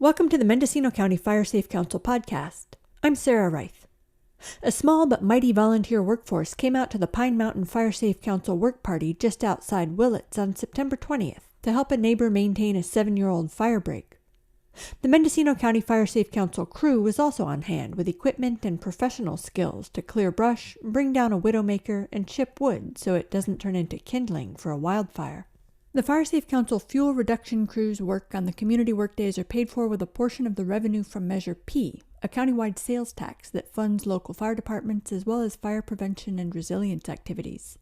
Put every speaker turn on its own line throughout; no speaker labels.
Welcome to the Mendocino County Fire Safe Council podcast. I'm Sarah Reith. A small but mighty volunteer workforce came out to the Pine Mountain Fire Safe Council work party just outside Willits on September 20th to help a neighbor maintain a 7-year-old fire break. The Mendocino County Fire Safe Council crew was also on hand with equipment and professional skills to clear brush, bring down a widowmaker, and chip wood so it doesn't turn into kindling for a wildfire. The Fire Safe Council fuel reduction crew's work on the community workdays are paid for with a portion of the revenue from Measure P, a countywide sales tax that funds local fire departments as well as fire prevention and resilience activities.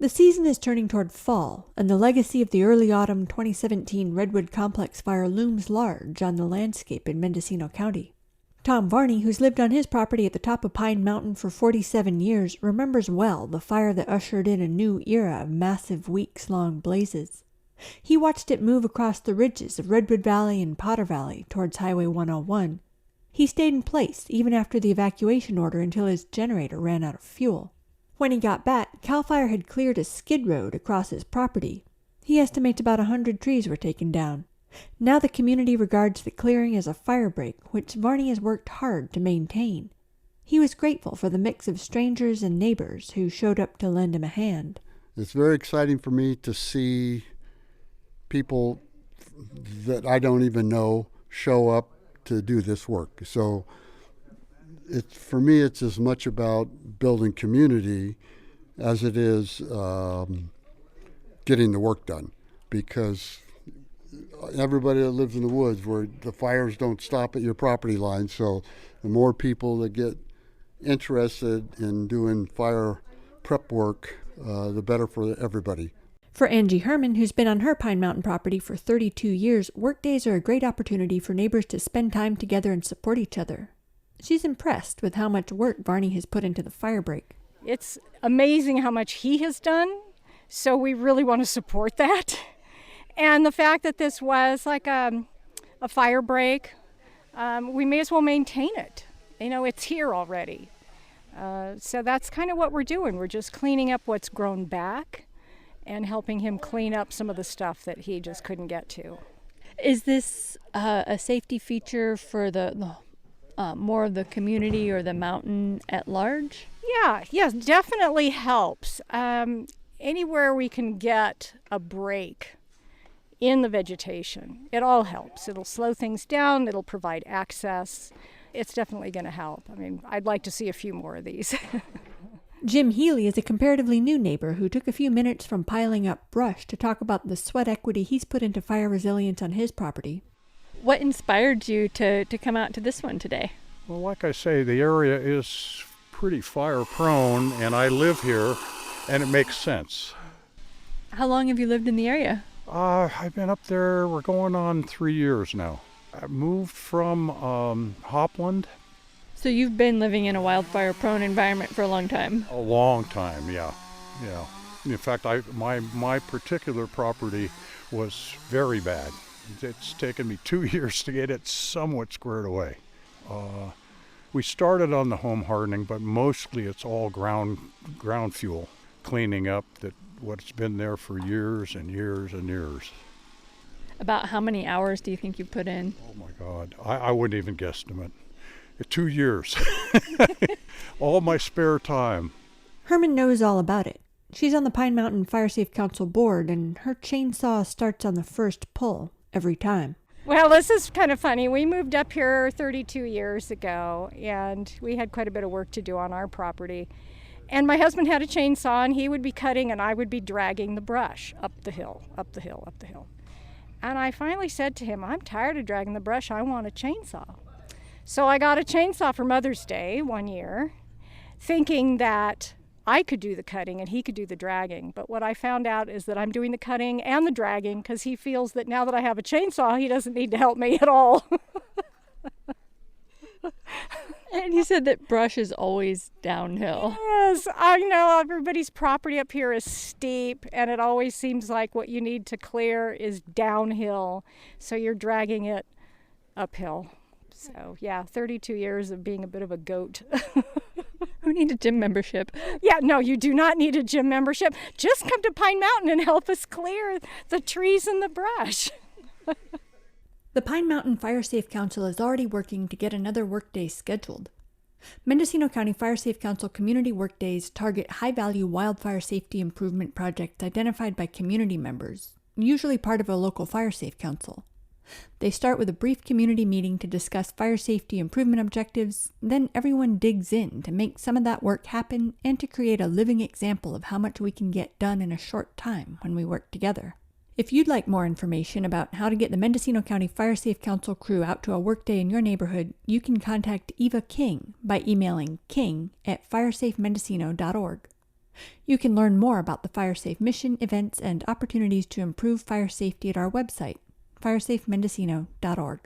The season is turning toward fall, and the legacy of the early autumn 2017 Redwood Complex fire looms large on the landscape in Mendocino County. Tom Varney, who's lived on his property at the top of Pine Mountain for 47 years, remembers well the fire that ushered in a new era of massive weeks-long blazes. He watched it move across the ridges of Redwood Valley and Potter Valley towards Highway 101. He stayed in place even after the evacuation order until his generator ran out of fuel. When he got back, CAL FIRE had cleared a skid road across his property. He estimates about 100 trees were taken down. Now the community regards the clearing as a fire break, which Varney has worked hard to maintain. He was grateful for the mix of strangers and neighbors who showed up to lend him a hand.
It's very exciting for me to see people that I don't even know show up to do this work. So for me, it's as much about building community as it is getting the work done, because everybody that lives in the woods where the fires don't stop at your property line. So the more people that get interested in doing fire prep work, the better for everybody.
For Angie Herman, who's been on her Pine Mountain property for 32 years, workdays are a great opportunity for neighbors to spend time together and support each other. She's impressed with how much work Varney has put into the fire break.
It's amazing how much he has done, so we really want to support that. And the fact that this was like a fire break, we may as well maintain it. You know, it's here already. So that's kind of what we're doing. We're just cleaning up what's grown back and helping him clean up some of the stuff that he just couldn't get to.
Is this a safety feature for the more of the community or the mountain at large?
Yeah, yes, definitely helps. Anywhere we can get a break in the vegetation, it all helps. It'll slow things down, it'll provide access. It's definitely going to help. I mean, I'd like to see a few more of these.
Jim Healy is a comparatively new neighbor who took a few minutes from piling up brush to talk about the sweat equity he's put into fire resilience on his property. What inspired you to come out to this one today?
Well, like I say, the area is pretty fire prone, and I live here, and it makes sense.
How long have you lived in the area?
I've been up there, we're going on 3 years now. I moved from Hopland.
So you've been living in a wildfire-prone environment for a long time?
A long time, yeah. In fact, my particular property was very bad. It's taken me 2 years to get it somewhat squared away. We started on the home hardening, but mostly it's all ground fuel, cleaning up what's been there for years and years and years.
About how many hours do you think you put in?
Oh my God, I wouldn't even guesstimate. 2 years. All my spare time.
Herman knows all about it. She's on the Pine Mountain Fire Safe Council board, and her chainsaw starts on the first pull every time.
Well, this is kind of funny. We moved up here 32 years ago, and we had quite a bit of work to do on our property. And my husband had a chainsaw, and he would be cutting, and I would be dragging the brush up the hill, up the hill, up the hill. And I finally said to him, I'm tired of dragging the brush. I want a chainsaw. So I got a chainsaw for Mother's Day one year, thinking that I could do the cutting and he could do the dragging. But what I found out is that I'm doing the cutting and the dragging because he feels that now that I have a chainsaw, he doesn't need to help me at all.
And you said that brush is always downhill.
Yes, I know everybody's property up here is steep, and it always seems like what you need to clear is downhill, so you're dragging it uphill. So, yeah, 32 years of being a bit of a goat.
Who need a gym membership?
Yeah, no, you do not need a gym membership. Just come to Pine Mountain and help us clear the trees and the brush.
The Pine Mountain Fire Safe Council is already working to get another workday scheduled. Mendocino County Fire Safe Council community workdays target high-value wildfire safety improvement projects identified by community members, usually part of a local fire safe council. They start with a brief community meeting to discuss fire safety improvement objectives, then everyone digs in to make some of that work happen and to create a living example of how much we can get done in a short time when we work together. If you'd like more information about how to get the Mendocino County Fire Safe Council crew out to a workday in your neighborhood, you can contact Eva King by emailing king@firesafemendocino.org. You can learn more about the Fire Safe mission, events, and opportunities to improve fire safety at our website, firesafemendocino.org.